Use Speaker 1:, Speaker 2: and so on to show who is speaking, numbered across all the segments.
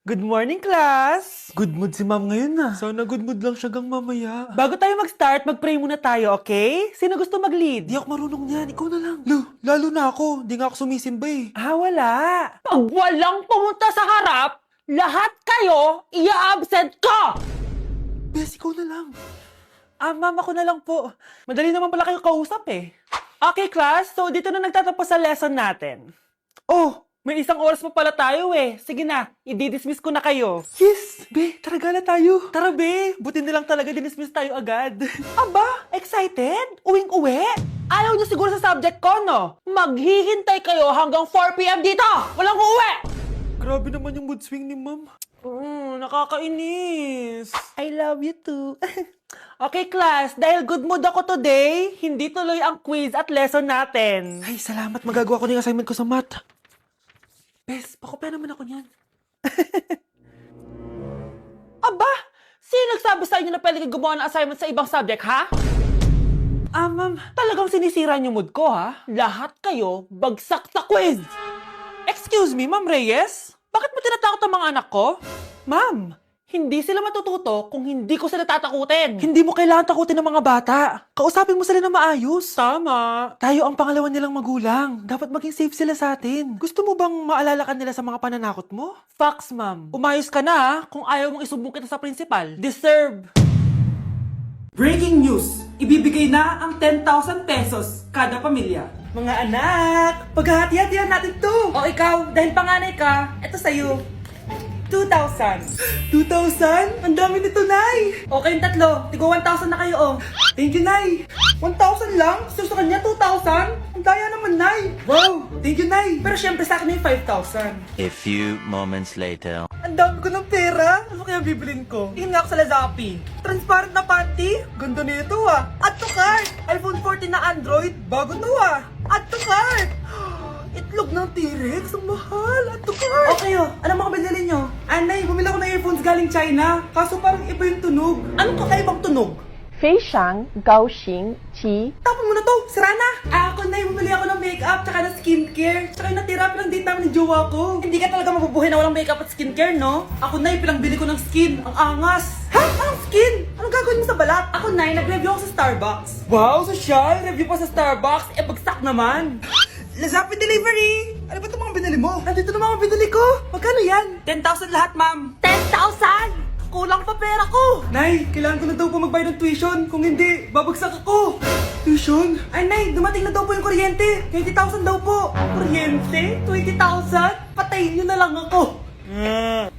Speaker 1: Good morning, class!
Speaker 2: Good mood si ma'am ngayon na. Sana good mood lang siya gang mamaya.
Speaker 1: Bago tayo mag-start, mag-pray muna tayo, okay? Sino gusto mag-lead?
Speaker 2: Di ako marunong niyan, ikaw na lang. Lalo na ako, di nga ako sumisimba eh.
Speaker 1: Wala. Pag walang pumunta sa harap, lahat kayo ia-absent ko!
Speaker 2: Bes, ikaw na lang.
Speaker 1: Ma'am, ako na lang po. Madali naman pala kayo kausap eh. Okay, class. So, dito na nagtatapos sa lesson natin. Oh, may isang oras pa pala tayo eh. Sige na, i-dismiss ko na kayo.
Speaker 2: Yes! Be, tara gala tayo.
Speaker 1: Tara be, buti na lang talaga dinismiss tayo agad. Aba, excited? Uwing-uwi? Ayaw niyo siguro sa subject ko, no? Maghihintay kayo hanggang 4 p.m. dito! Walang uuwi!
Speaker 2: Grabe naman yung mood swing ni ma'am.
Speaker 1: Nakakainis. I love you too. Okay, class. Dahil good mood ako today, hindi tuloy ang quiz at lesson natin.
Speaker 2: Ay, salamat. Magagawa ko na yung assignment ko sa math. Bes, pakopya naman ako niyan.
Speaker 1: Aba! Sino nagsabi sa inyo na pwede kayo gumawa ng assignment sa ibang subject, ha? Ma'am, talagang sinisira niyo mood ko, ha? Lahat kayo bagsak sa quiz! Excuse me, Ma'am Reyes? Bakit mo tinatakot ang mga anak ko? Ma'am, hindi sila matututo kung hindi ko sila tatakutin.
Speaker 2: Hindi mo kailangan takutin ng mga bata. Kausapin mo sila na maayos.
Speaker 1: Tama.
Speaker 2: Tayo ang pangalawa nilang magulang. Dapat maging safe sila sa atin. Gusto mo bang maalala ka nila sa mga pananakot mo?
Speaker 1: Facts, ma'am. Umayos ka na, ha? Kung ayaw mong isumbong kita sa principal. Deserve.
Speaker 3: Breaking news! Ibibigay na ang 10,000 pesos kada pamilya.
Speaker 1: Mga anak, paghahati-hatihan natin to. O ikaw, dahil panganay ka, eto sa'yo. 2,000.
Speaker 2: 2,000? Ang dami nito, Nay!
Speaker 1: O kayong tatlo, tigo 1,000 na kayo, oh.
Speaker 2: Thank you, Nay!
Speaker 1: 1,000 lang? Gusto sa kanya 2,000? Ang daya naman, Nay.
Speaker 2: Wow! Thank you, Nay!
Speaker 1: Pero syempre sa akin yung 5,000.
Speaker 4: A few moments later.
Speaker 1: Ang dami ko ng pera. Ano kaya bibilin ko? Tingin nga ako sa Lazappi. Transparent na panty. Ganda nito ah. Add to cart. iPhone 14 na Android. Bago to ah. Add to cart. Itlog ng T-Rex. Ang mahal. Add to cart.
Speaker 3: Okay ano mga binili nyo? Anay, bumili ako ng earphones galing China. Kaso parang iba yung tunog.
Speaker 1: Anong kakaibang tunog?
Speaker 5: 非常高兴其
Speaker 3: Tapon mo na to, sira na! Ako na, bumili ako ng makeup, tsaka ng skincare. Tsaka yung natira, pinang-date namin ng jowa ko.
Speaker 1: Hindi ka talaga mabubuhay na walang makeup at skincare, no?
Speaker 3: Ako na, pinang-bili ko ng skin. Ang angas!
Speaker 1: Ha? Anong skin? Anong gagawin mo sa balat?
Speaker 3: Ako na, nag-review ako sa Starbucks.
Speaker 1: Wow, social! Review pa sa Starbucks. Bagsak naman.
Speaker 3: Lazappi Delivery! Ano ba itong mga binili mo?
Speaker 1: Nandito na mga binili ko. Magkano yan?
Speaker 3: 10,000 lahat, ma'am.
Speaker 1: 10,000! Kulang pa pera ko.
Speaker 3: Nay, kailangan ko na daw po magbayad ng tuition. Kung hindi, babagsak ako. Tuition? Ay, Nay, dumating na daw po yung kuryente. 20,000 daw po.
Speaker 1: Kuryente? 20,000? Patayin nyo na lang ako.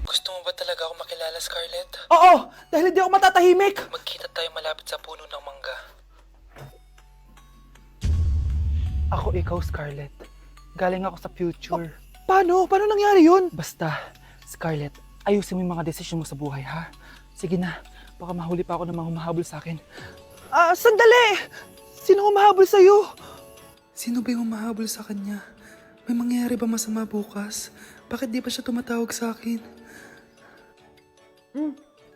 Speaker 2: Gusto mo ba talaga ako makilala, Scarlett?
Speaker 1: Oo, dahil hindi ako matatahimik.
Speaker 2: Magkita tayo malapit sa puno ng mangga.
Speaker 6: Ako ikaw, Scarlett. Galing ako sa future.
Speaker 1: Paano? Paano nangyari yun?
Speaker 6: Basta, Scarlett, ayusin mo yung mga desisyon mo sa buhay, ha? Sige na, baka mahuli pa ako ng mga humahabol sa akin.
Speaker 1: Sandali! Sino humahabol sa'yo?
Speaker 2: Sino ba yung humahabol sa kanya? May mangyayari ba masama bukas? Bakit di pa siya tumatawag sa akin?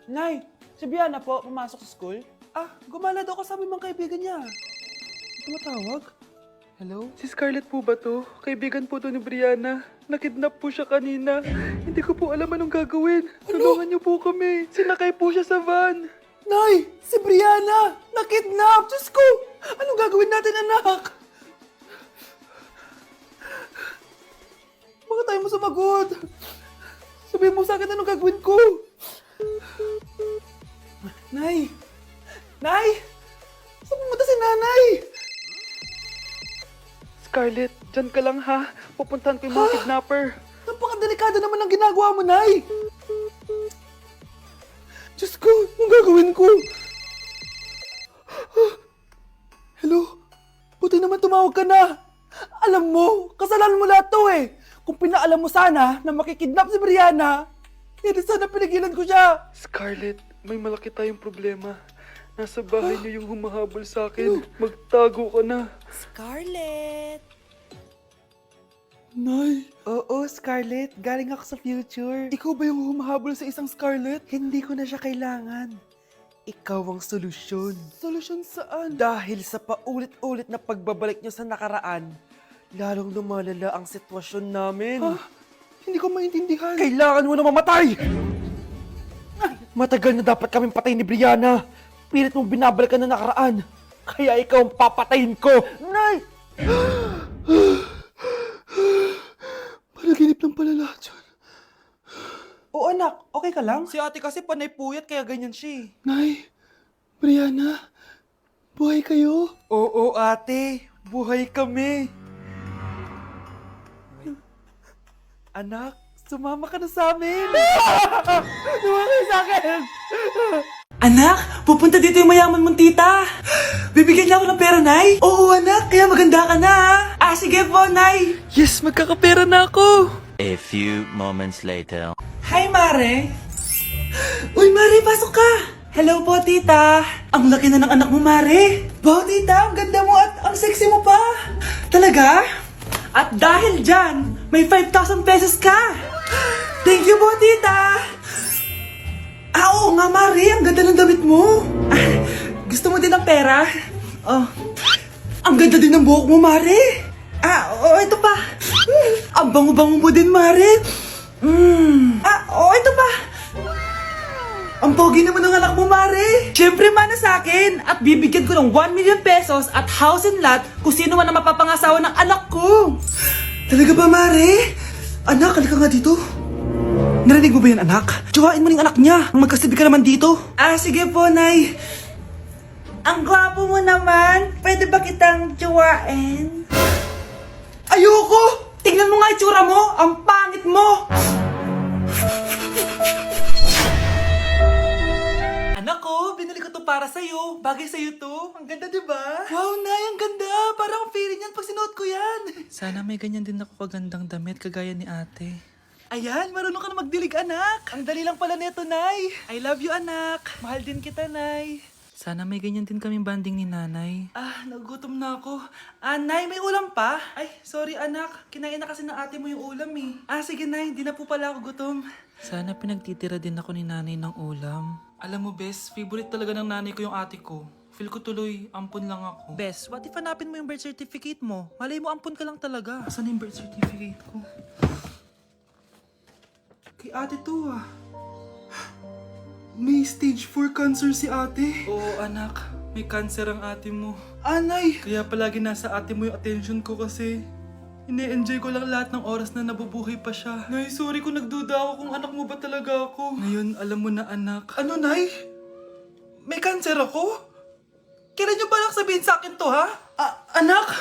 Speaker 1: Nay, si Biana po, pumasok sa school. Gumala daw kasama yung mga kaibigan niya.
Speaker 2: Tumatawag? Hello? Si Scarlett po ba to? Kaibigan po to ni Brianna. Nakidnap po siya kanina. Hindi ko po alam anong gagawin. Tulungan niyo po kami. Sinakay po siya sa van.
Speaker 1: Nay, si Brianna! Nakidnap! Diyos ko! Anong gagawin natin, anak? Bakit tayo mo sumagot? Sabihin mo sa akin anong gagawin ko. Nay! Nay! Saan pumunta si nanay?
Speaker 2: Scarlett, dyan ka lang ha. Pupuntahan ko yung mga kidnapper.
Speaker 1: Napakadelikado naman ang ginagawa mo, Nay! Diyos ko, anong gagawin ko? Hello? Buti naman tumawag ka na. Alam mo, kasalanan mo lahat to eh. Kung pinaalam mo sana na makikidnap si Brianna, hindi sana pinigilan ko siya.
Speaker 2: Scarlett, may malaki tayong problema. Nasa bahay niyo yung humahabol sa akin. Magtago ka na.
Speaker 1: Scarlett!
Speaker 2: Nay,
Speaker 1: Oo, Scarlett. Galing ako sa future.
Speaker 2: ikaw ba yung humahabol sa isang Scarlett?
Speaker 1: Hindi ko na siya kailangan. Ikaw ang solusyon.
Speaker 2: Solusyon saan?
Speaker 1: Dahil sa paulit-ulit na pagbabalik niyo sa nakaraan, lalong lumalala ang sitwasyon namin.
Speaker 2: Hindi ko maintindihan.
Speaker 1: Kailangan mo na mamatay! Matagal na dapat kaming patay ni Brianna. Pilit mong binabalikan na nakaraan. Kaya ikaw ang papatayin ko. Nay!
Speaker 2: Panaginip lang pala lahat yun.
Speaker 3: Oo anak, okay ka lang? Si ate kasi panay puyat kaya ganyan siya eh.
Speaker 2: Nay, Brianna, buhay kayo?
Speaker 3: Oo ate, buhay kami. Anak, sumama ka na sa amin.
Speaker 1: Sumama sa akin!
Speaker 3: Anak, pupunta dito yung mayaman mong tita. Bibigyan niya ako ng pera, Nay. Oo, anak, kaya maganda ka na. Sige po, Nay. Yes, magkakapera na ako.
Speaker 4: A few moments later.
Speaker 3: Hi, Mare. Uy, Mare, pasok ka. Hello po, tita. Ang laki na ng anak mo, Mare. Wow, tita, ang ganda mo at ang sexy mo pa. Talaga? At dahil dyan, may 5,000 pesos ka. Thank you po, tita. Oo nga, Mare. Ang ganda ng damit mo. Gusto mo din ng pera? Oh. Ang ganda din ng buhok mo, Mare. Ito pa. Ang bango-bango mo din, Mare. Ito pa. Ang pogi naman ng anak mo, Mare. Siyempre, mana sa akin. At bibigyan ko ng 1 million pesos at house and lot kung sino man ang mapapangasawa ng anak ko. Talaga ba, Mare? Anak, halika nga dito. Narinig mo ba yan, anak? Tsuhain mo ng anak niya. Ang magkasabi ka naman dito. Sige po, Nay. Ang gwapo mo naman. Pwede ba kitang tsuhain? Ayoko! Tingnan mo nga itsura mo. Ang pangit mo. Anak ko, binili ko to para sa'yo. Bagay sa'yo to. Ang ganda, diba? Wow, Nay, ang ganda. Parang feeling yan pag sinuot ko yan.
Speaker 6: Sana may ganyan din ako kagandang damit kagaya ni ate.
Speaker 3: Ayan, marunong ka na magdilig, anak. Ang dali lang pala nito, Nay. I love you, anak. Mahal din kita, Nay.
Speaker 6: Sana may ganyan din kaming banding ni nanay.
Speaker 3: Nagugutom na ako. Nay, may ulam pa? Ay, sorry, anak. Kinain na kasi ng ate mo yung ulam, eh. Sige, Nay. Hindi na po pala ako gutom.
Speaker 6: Sana pinagtitira din ako ni nanay ng ulam.
Speaker 3: Alam mo, Bes, favorite talaga ng nanay ko yung ate ko. Feel ko tuloy, ampun lang ako. Bes, what if hanapin mo yung birth certificate mo? Malay mo, ampun ka lang talaga. Asan yung birth certificate ko? Kay ate to, May stage 4 cancer si ate. Oo, anak. May cancer ang ate mo. Anay! Kaya palagi nasa ate mo yung attention ko kasi ine-enjoy ko lang lahat ng oras na nabubuhay pa siya. Nay, sorry kung nagduda ako kung anak mo ba talaga ako. Ngayon, alam mo na, anak. Ano, Nay? May cancer ako? Kailan niyo ba lang sabihin sa akin to, ha? Anak!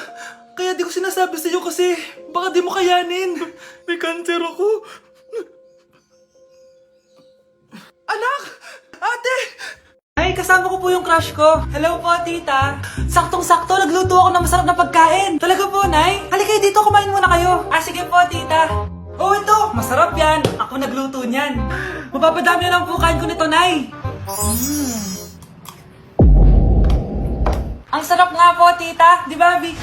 Speaker 3: Kaya di ko sinasabi sa iyo kasi baka di mo kayanin. May cancer ako. Anak! Ate! Ay, kasama ko po yung crush ko. Hello po, tita. Saktong-sakto, nagluto ako ng masarap na pagkain. Talaga po, Nay? Halika kayo dito, kumain muna kayo. Sige po, tita. Ito, masarap yan. Ako nagluto niyan. Mapapadami na lang po kain ko nito, Nay. Ang sarap nga po, tita. Di ba, Vic?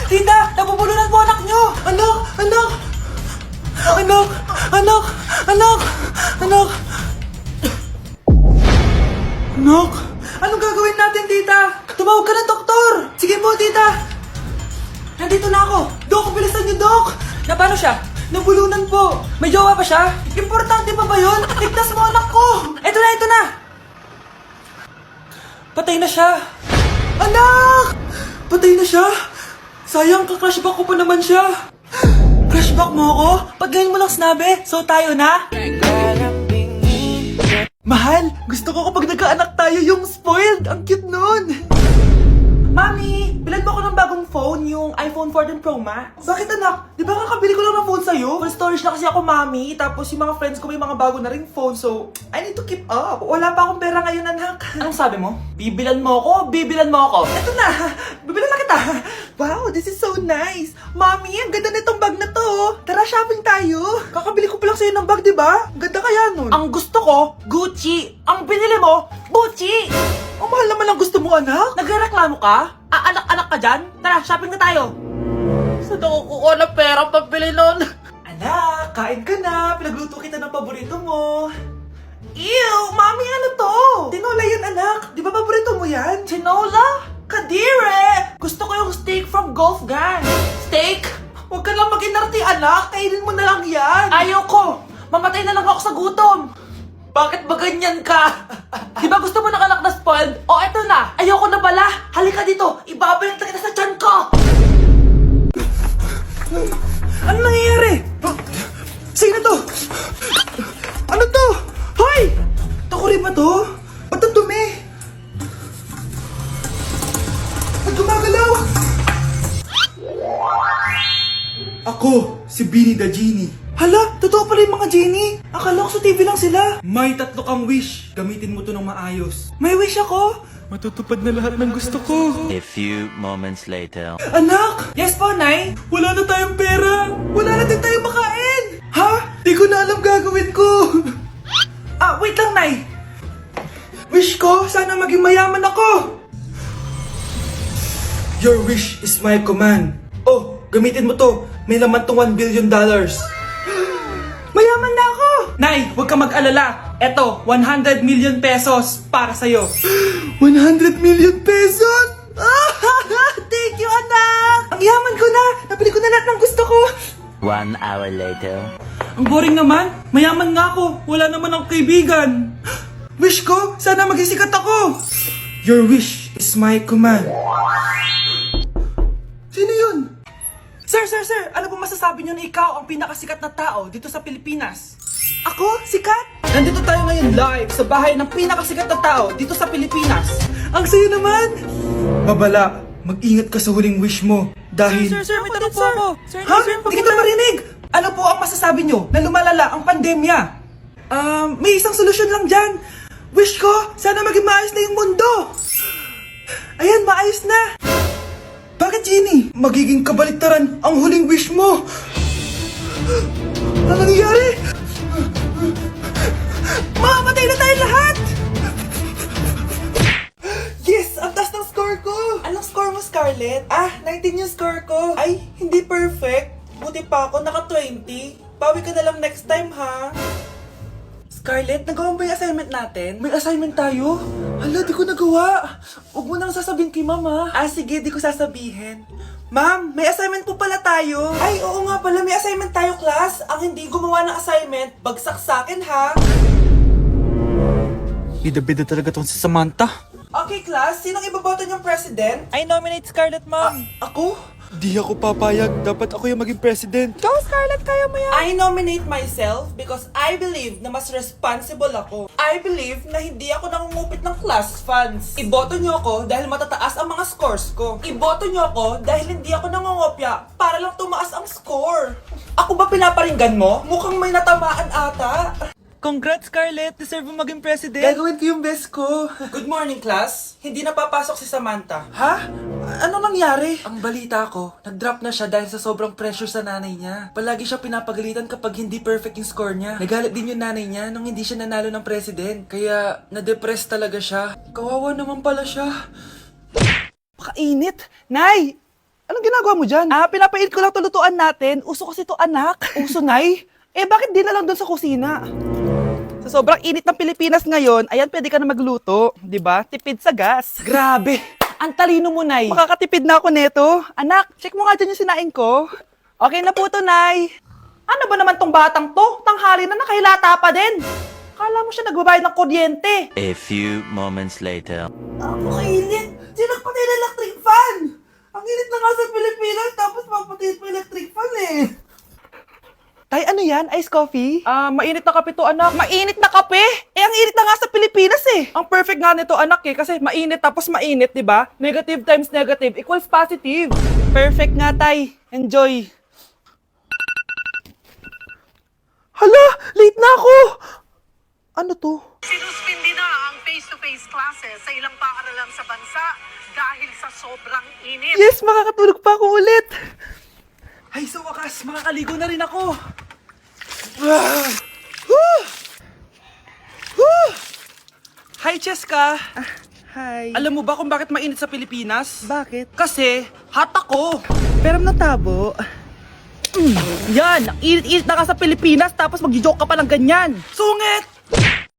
Speaker 3: Tita, nabubulunan po anak nyo. Anak! Anong gagawin natin, tita? Tumawag ka ng doktor! Sige po, tita! Nandito na ako! Dok, bilisan niyo, Dok! Na paano siya? Nabulunan po! May jowa ba siya? Importante pa ba yun? Ligtas mo anak ko! Ito na! Patay na siya! Anak! Patay na siya! Sayang, ka-crushback ko pa naman siya! Crushback mo ako? Pag ganyan mo lang sinabi, so tayo na? Mahal, gusto ko kapag nagkaanak tayo yung spoiled. Ang cute nun. Mami, bilan mo ako ng bagong phone, yung iPhone 14 Pro Max. Bakit anak? Di ba kakabili ko lang ng phone sa'yo? Full storage na kasi ako, Mami. Tapos yung mga friends ko may mga bago na ring phone, so I need to keep up. Wala pa akong pera ngayon, anak. Anong sabi mo? Bibilan mo ako? Ito na, bibilan na kita. Wow, this is so nice. Mami, ang ganda nitong bag na to. Tara, shopping tayo. Kakabili ko pa lang sa'yo ng bag, di ba? Ang ganda kaya nun. Ang gusto ko, Gucci. Ang binili mo, Gucci. Ang mahal naman ang gusto mo, anak. Nagreklamo ka? Anak-anak ka dyan? Tara, shopping na tayo. Saan ako kukuha ng pera pambili nun? Anak, kain ka na. Pinagluto kita ng paborito mo. Ew, Mami, ano to? Tinola yun, anak. Di ba paborito mo yan? Tinola? Kadire! Gusto ko yung steak from Gulf Gang. Steak? Huwag ka lang mag-inarte, anak. Kainin mo na lang yan. Ayoko. Mamatay na lang ako sa gutom. Bakit ba ganyan ka? Di ba gusto mo ng anak na spoiled? O eto na. Ayoko na pala. Halika dito. Ibabalot na kita sa tiyan ko. Ano nangyayari? Sino to? Ano to? Hoy! Takuri ba to? Ba't ang dumi? Ba't gumagalaw? Ako, si Beanie the Genie. Hala, totoo pala yung mga genie. Akala ko sa TV lang sila. May 3 kang wish. Gamitin mo to ng maayos. May wish ako? Matutupad na lahat ng gusto ko.
Speaker 4: A few moments later.
Speaker 3: Anak! Yes po, Nay? Wala na tayong pera. Wala na din tayong makain. Ha? Di ko na alam gagawin ko. Wait lang, Nay. Wish ko, sana maging mayaman ako. Your wish is my command. Oh, gamitin mo to. May laman tong $1 billion. Mayaman na ako! Nay, huwag ka mag-alala. Eto, 100 million pesos para sa'yo. 100 million pesos? Thank you, anak! Ang yaman ko na! Nabili ko na lahat ng gusto ko!
Speaker 4: 1 hour later.
Speaker 3: Ang boring naman. Mayaman nga ako. Wala naman akong kaibigan. Wish ko, sana maging sikat ako. Your wish is my command. Sino yun? Sir! Ano po masasabi niyo na ikaw ang pinakasikat na tao dito sa Pilipinas? Ako? Sikat? Nandito tayo ngayon live sa bahay ng pinakasikat na tao dito sa Pilipinas. Ang sayo naman! Babala, mag-ingat ka sa huling wish mo. Dahil...
Speaker 6: Sir, may tanong po ako. Sir,
Speaker 3: Ha? Hindi kita marinig! Ano po ang masasabi nyo na lumalala ang pandemya? May isang solusyon lang dyan. Wish ko, sana maging maayos na yung mundo. Ayan, maayos na. Bakit, Genie? Magiging kabaliktaran ang huling wish mo. Ano nangyayari? Mamamatay na tayo lahat! Yes! Ang taas ng score ko! Anong score mo, Scarlett? 19 yung score ko. Ay, hindi perfect. Buti pa ako, naka 20. Bawi ka na lang next time, ha? Scarlett, nagawa mo ba yung assignment natin? May assignment tayo? Hala, di ko nagawa. Huwag mo nang sasabihin kay Mama. Sige, di ko sasabihin. Ma'am, may assignment po pala tayo. Ay, oo nga pala, may assignment tayo, class. Ang hindi gumawa ng assignment, bagsak sa akin, ha?
Speaker 6: Bida-bida talaga tong si Samantha.
Speaker 3: Okay, class, sinong ibaboto niyong president?
Speaker 6: I nominate Scarlett, ma'am.
Speaker 3: Ako?
Speaker 2: Di ako papayag. Dapat ako yung maging president.
Speaker 6: Go, Scarlett, kaya mo yan.
Speaker 3: I nominate myself because I believe na mas responsible ako. I believe na hindi ako nangungupit ng class funds. Iboto niyo ako dahil matataas ang mga scores ko. Iboto niyo ako dahil hindi ako nangungopya para lang tumaas ang score. Ako ba pinaparinggan mo? Mukhang may natamaan ata.
Speaker 6: Congrats, Scarlett. Deserve mo maging president.
Speaker 3: Gagawin ko yung best ko. Good morning, class. Hindi na papasok si Samantha. Ha? Ano nangyari? Ang balita ko, nag-drop na siya dahil sa sobrang pressure sa nanay niya. Palagi siya pinapagalitan kapag hindi perfect yung score niya. Nagalit din yung nanay niya nung hindi siya nanalo ng president. Kaya, na-depress talaga siya. Kawawa naman pala siya.
Speaker 6: Pakainit. Nay, anong ginagawa mo dyan? Pinapainit ko lang tulutuan natin. Uso kasi to, anak. Uso, Nay? Bakit di na lang doon sa kusina? Sa sobrang init ng Pilipinas ngayon, ayan, pwede ka na magluto. Di ba? Tipid sa gas.
Speaker 3: Grabe! Ang talino mo, Nay.
Speaker 6: Makakatipid na ako neto. Anak, check mo nga dyan yung sinain ko. Okay na po to, Nay.
Speaker 3: Ano ba naman tong batang to? Tanghali na nakahilata pa din. Kala mo siya nagbabayad ng kuryente.
Speaker 4: A few moments later.
Speaker 3: Napakainit! Sinagpatay na electric fan! Ang init na nga sa Pilipinas, tapos papatay pa electric fan eh.
Speaker 6: Tay, ano yan? Ice coffee?
Speaker 3: Mainit na kape to, anak.
Speaker 6: Mainit na kape? Ang init na nga sa Pilipinas eh. Ang perfect nga nito, anak eh. Kasi mainit tapos mainit, di ba? Negative times negative equals positive. Perfect nga, Tay. Enjoy. Hala! Late na ako! Ano to?
Speaker 7: Sinuspindi na ang face-to-face classes sa ilang paaralan sa bansa dahil sa sobrang init.
Speaker 6: Yes! Makakatulog pa ako ulit!
Speaker 3: Ay, sa wakas, makakaligo na rin ako. Hi, Cheska.
Speaker 6: Hi.
Speaker 3: Alam mo ba kung bakit mainit sa Pilipinas?
Speaker 6: Bakit?
Speaker 3: Kasi, hot ako.
Speaker 6: Pero natabo. Yan! Ang init-init na ka sa Pilipinas tapos mag-joke ka pa ng ganyan.
Speaker 3: Sungit!